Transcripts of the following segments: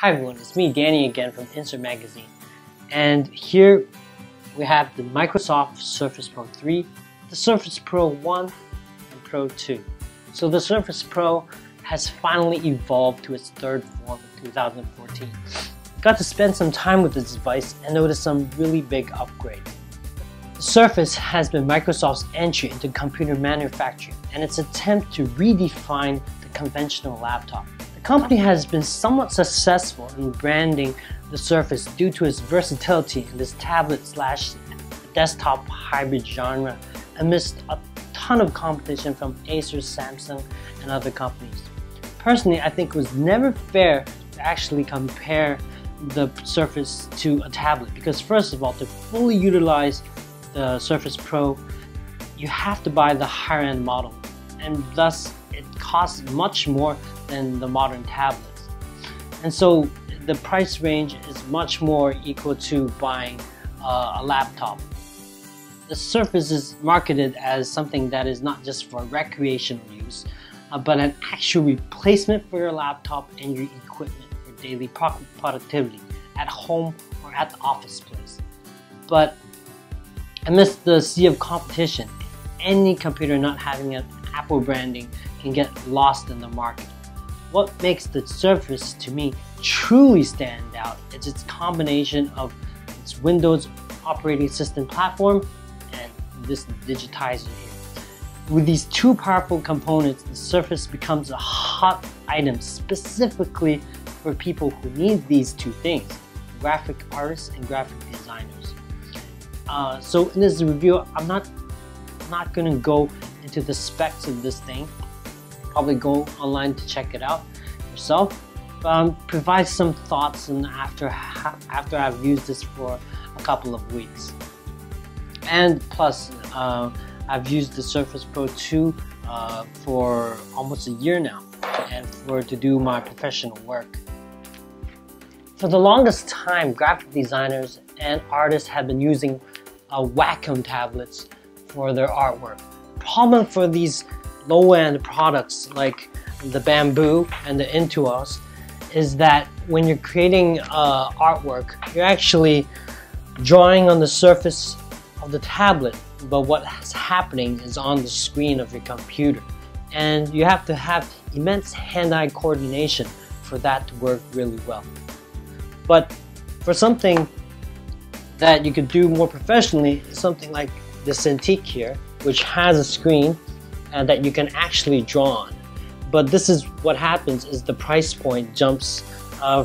Hi everyone, it's me Danny again from Insert Magazine, and here we have the Microsoft Surface Pro 3, the Surface Pro 1, and Pro 2. So the Surface Pro has finally evolved to its third form in 2014. Got to spend some time with this device and noticed some really big upgrades. The Surface has been Microsoft's entry into computer manufacturing and its attempt to redefine the conventional laptop. The company has been somewhat successful in branding the Surface due to its versatility in this tablet/desktop hybrid genre amidst a ton of competition from Acer, Samsung, and other companies. Personally, I think it was never fair to actually compare the Surface to a tablet because first of all, to fully utilize the Surface Pro, you have to buy the higher end model, and thus it costs much more than the modern tablets. And so the price range is much more equal to buying a laptop. The Surface is marketed as something that is not just for recreational use, but an actual replacement for your laptop and your equipment for daily productivity at home or at the office place. But amidst the sea of competition, any computer not having an Apple branding can get lost in the market. What makes the Surface, to me, truly stand out is its combination of its Windows operating system platform and this digitizer here. With these two powerful components, the Surface becomes a hot item specifically for people who need these two things, graphic artists and graphic designers. So in this review, I'm not going to go into the specs of this thing. Probably go online to check it out yourself. Provide some thoughts and after I've used this for a couple of weeks. And plus, I've used the Surface Pro 2 for almost a year now, and to do my professional work. For the longest time, graphic designers and artists have been using Wacom tablets for their artwork. Problem for these low-end products like the Bamboo and the Intuos is that when you're creating artwork, you're actually drawing on the surface of the tablet, but what's happening is on the screen of your computer, and you have to have immense hand-eye coordination for that to work really well. But for something that you could do more professionally, something like the Cintiq here, which has a screen and that you can actually draw on. But this is what happens is the price point jumps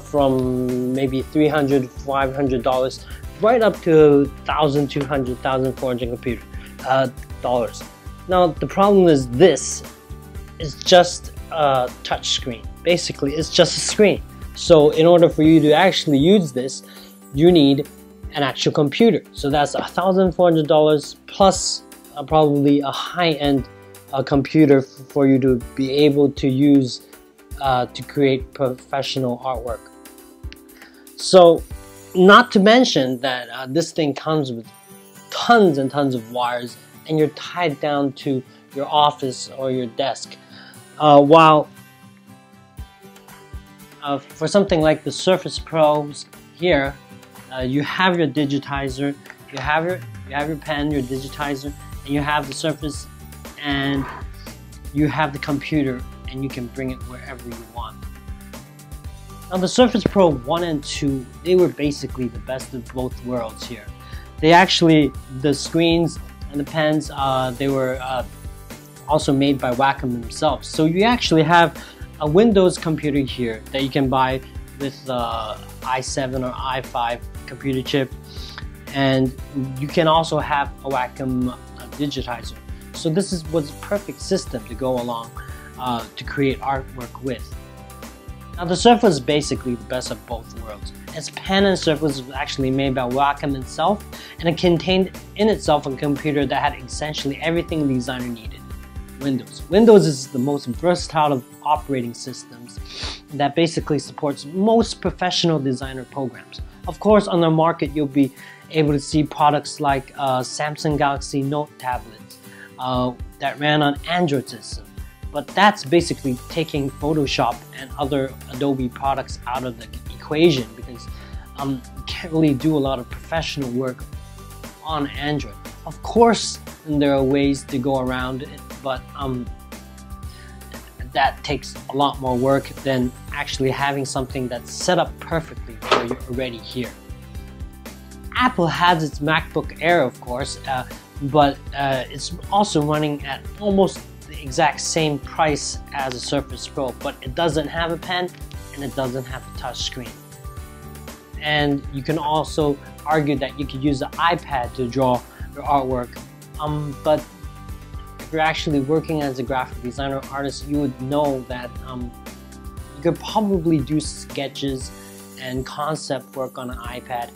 from maybe $300, $500 right up to $1,200, $1,400 dollars. Now the problem is this is just a touch screen. Basically, it's just a screen. So in order for you to actually use this, you need an actual computer. So that's $1,400 plus probably a high-end computer for you to be able to use to create professional artwork. So not to mention that this thing comes with tons and tons of wires and you're tied down to your office or your desk. While for something like the Surface Pros here, you have your digitizer, you have your pen, your digitizer, and you have the Surface, and you have the computer, and you can bring it wherever you want. Now the Surface Pro 1 and 2, they were basically the best of both worlds here. They actually, the screens and the pens, they were also made by Wacom themselves. So you actually have a Windows computer here that you can buy with i7 or i5 computer chip, and you can also have a Wacom digitizer. So this was a perfect system to go along to create artwork with. Now the Surface is basically the best of both worlds. Its pen and Surface was actually made by Wacom itself, and it contained in itself a computer that had essentially everything the designer needed. Windows. Windows is the most versatile of operating systems that basically supports most professional designer programs. Of course, on the market, you'll be able to see products like Samsung Galaxy Note tablets that ran on Android system. but that's basically taking Photoshop and other Adobe products out of the equation, because you can't really do a lot of professional work on Android. Of course, there are ways to go around it, but that takes a lot more work than actually having something that's set up perfectly where you're already here. Apple has its MacBook Air, of course, but it's also running at almost the exact same price as a Surface Pro, but it doesn't have a pen and it doesn't have a touch screen. And you can also argue that you could use the iPad to draw your artwork, but if you're actually working as a graphic designer or artist, you would know that you could probably do sketches and concept work on an iPad,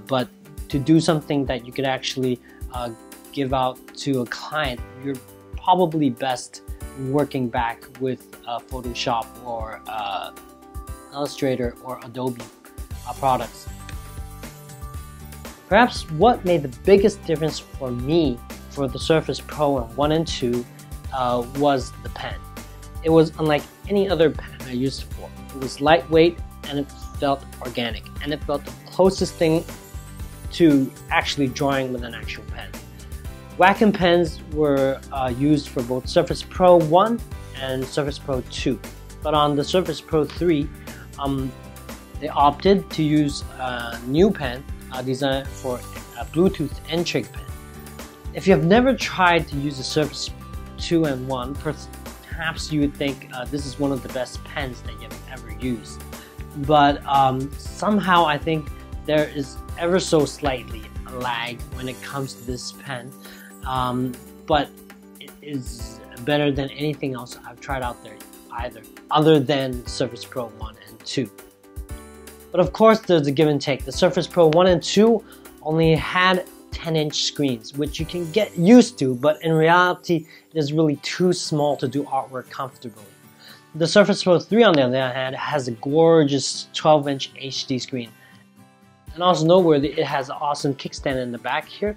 but to do something that you could actually give out to a client, you're probably best working back with Photoshop or Illustrator or Adobe products. Perhaps what made the biggest difference for me for the Surface Pro 1 and 2 was the pen. It was unlike any other pen I used before. It was lightweight and it felt organic, and it felt the closest thing to actually drawing with an actual pen. Wacom pens were used for both Surface Pro 1 and Surface Pro 2, but on the Surface Pro 3 they opted to use a new pen designed for a Bluetooth N-Trig pen. If you have never tried to use the Surface 2 and 1, perhaps you would think this is one of the best pens that you've ever used. But somehow I think there is ever so slightly a lag when it comes to this pen, but it is better than anything else I've tried out there other than Surface Pro 1 and 2. But of course there's a give and take. The Surface Pro 1 and 2 only had 10-inch screens, which you can get used to, but in reality it is really too small to do artwork comfortably. The Surface Pro 3 on the other hand has a gorgeous 12-inch HD screen. And also noteworthy, it has an awesome kickstand in the back here.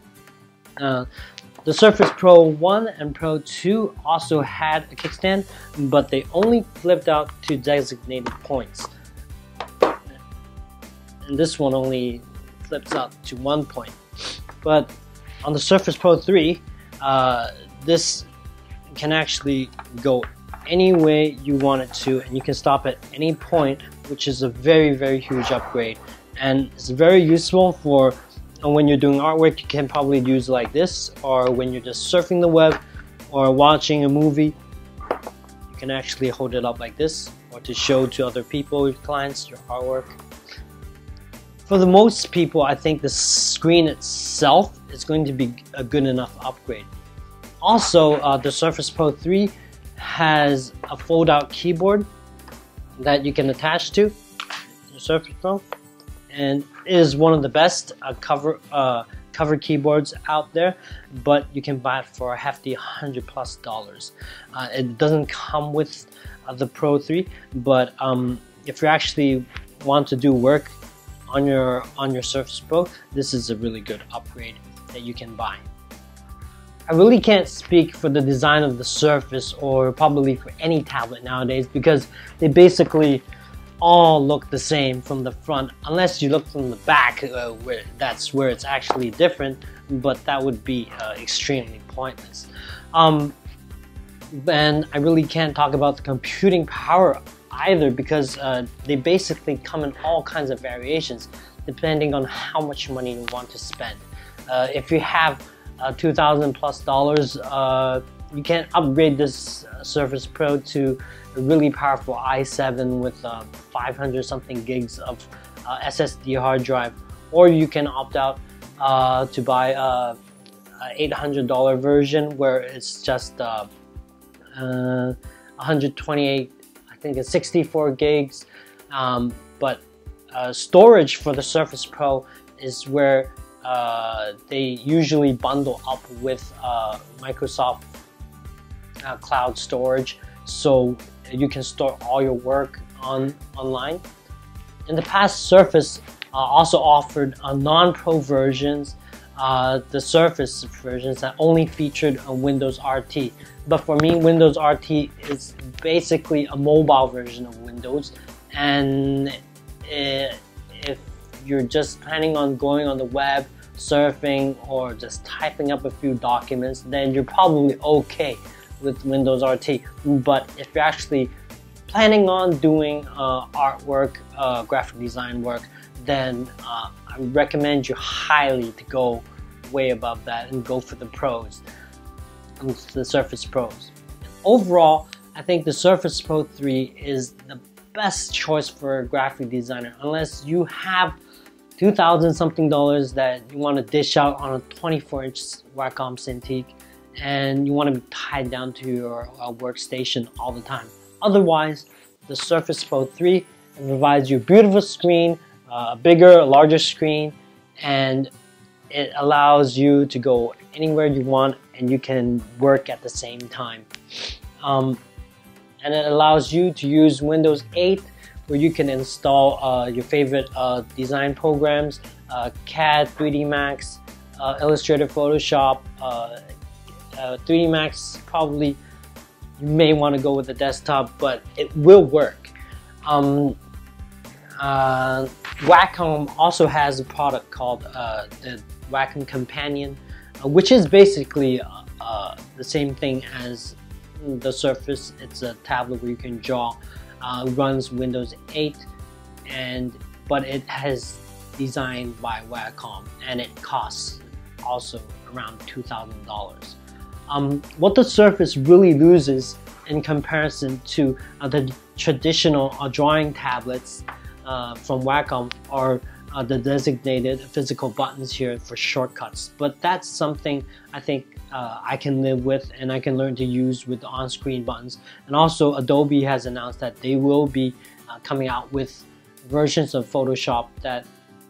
The Surface Pro 1 and Pro 2 also had a kickstand, but they only flipped out to designated points. And this one only flips out to 1 point. But on the Surface Pro 3, this can actually go any way you want it to, and you can stop at any point, which is a very huge upgrade. And it's very useful for when you're doing artwork. You can probably use it like this, or when you're just surfing the web or watching a movie, you can actually hold it up like this, or to show to other people, your clients, your artwork. For the most people, I think the screen itself is going to be a good enough upgrade. Also, the Surface Pro 3 has a fold-out keyboard that you can attach to the Surface Pro, and it is one of the best cover keyboards out there, but you can buy it for a hefty $100+. It doesn't come with the Pro 3, but if you actually want to do work on your Surface Pro, this is a really good upgrade that you can buy. I really can't speak for the design of the Surface, or probably for any tablet nowadays, because they basically all look the same from the front, unless you look from the back, that's where it's actually different, but that would be extremely pointless. And I really can't talk about the computing power either, because they basically come in all kinds of variations depending on how much money you want to spend. If you have $2,000+, you can upgrade this Surface Pro to a really powerful i7 with 500 something gigs of SSD hard drive, or you can opt out to buy a $800 version where it's just 128, I think it's 64 gigs, but storage for the Surface Pro is where they usually bundle up with Microsoft cloud storage, so you can store all your work online. In the past, Surface also offered non-pro versions the Surface versions that only featured on Windows RT. But for me, Windows RT is basically a mobile version of Windows, and if you're just planning on going on the web, surfing, or just typing up a few documents, then you're probably okay with Windows RT. But if you're actually planning on doing artwork, graphic design work, then I recommend you highly to go way above that and go for the pros, the Surface Pros. Overall, I think the Surface Pro 3 is the best choice for a graphic designer, unless you have $2,000 something that you want to dish out on a 24-inch Wacom Cintiq and you want to be tied down to your workstation all the time. Otherwise, the Surface Pro 3 provides you a beautiful screen, a bigger, larger screen, and it allows you to go anywhere you want and you can work at the same time. And it allows you to use Windows 8, where you can install your favorite design programs, CAD, 3D Max, Illustrator, Photoshop, 3D Max. Probably you may want to go with the desktop, but it will work. Wacom also has a product called the Wacom Companion, which is basically the same thing as the Surface. It's a tablet where you can draw. Runs Windows 8, but it has designed by Wacom, and it costs also around $2,000. What the Surface really loses in comparison to the traditional drawing tablets from Wacom are the designated physical buttons here for shortcuts. But that's something I think I can live with and I can learn to use with the on-screen buttons. And also Adobe has announced that they will be coming out with versions of Photoshop that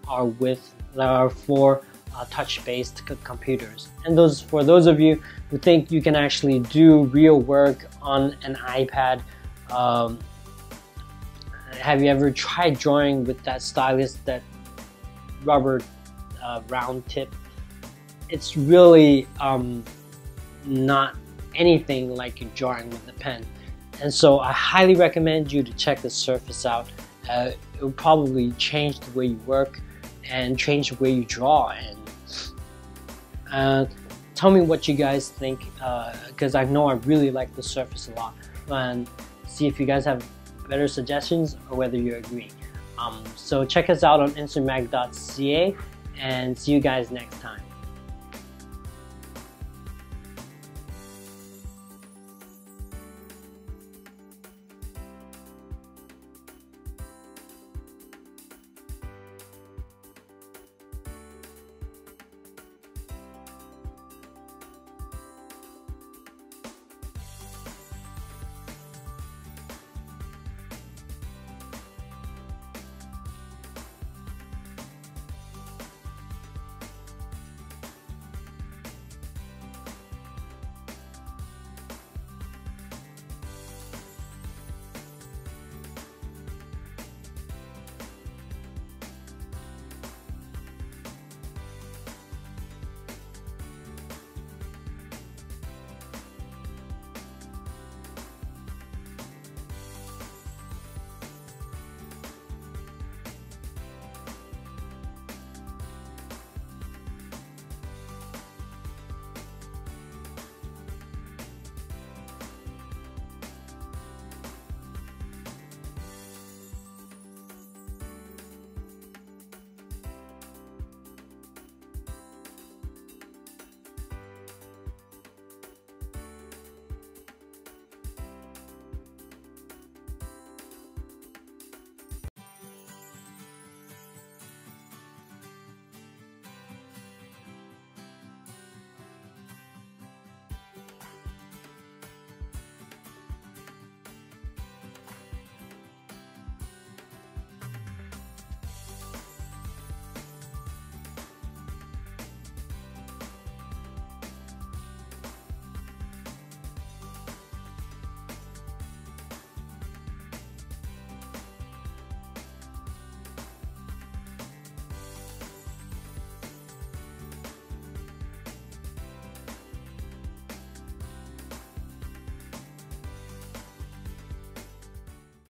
are for touch-based computers. And for those of you who think you can actually do real work on an iPad, have you ever tried drawing with that stylus, that rubber round tip? It's really not anything like you're drawing with a pen. And so I highly recommend you to check the Surface out. It will probably change the way you work and change the way you draw. And tell me what you guys think, because I know I really like the Surface a lot, and see if you guys have better suggestions or whether you agree. So check us out on insertmag.ca and see you guys next time.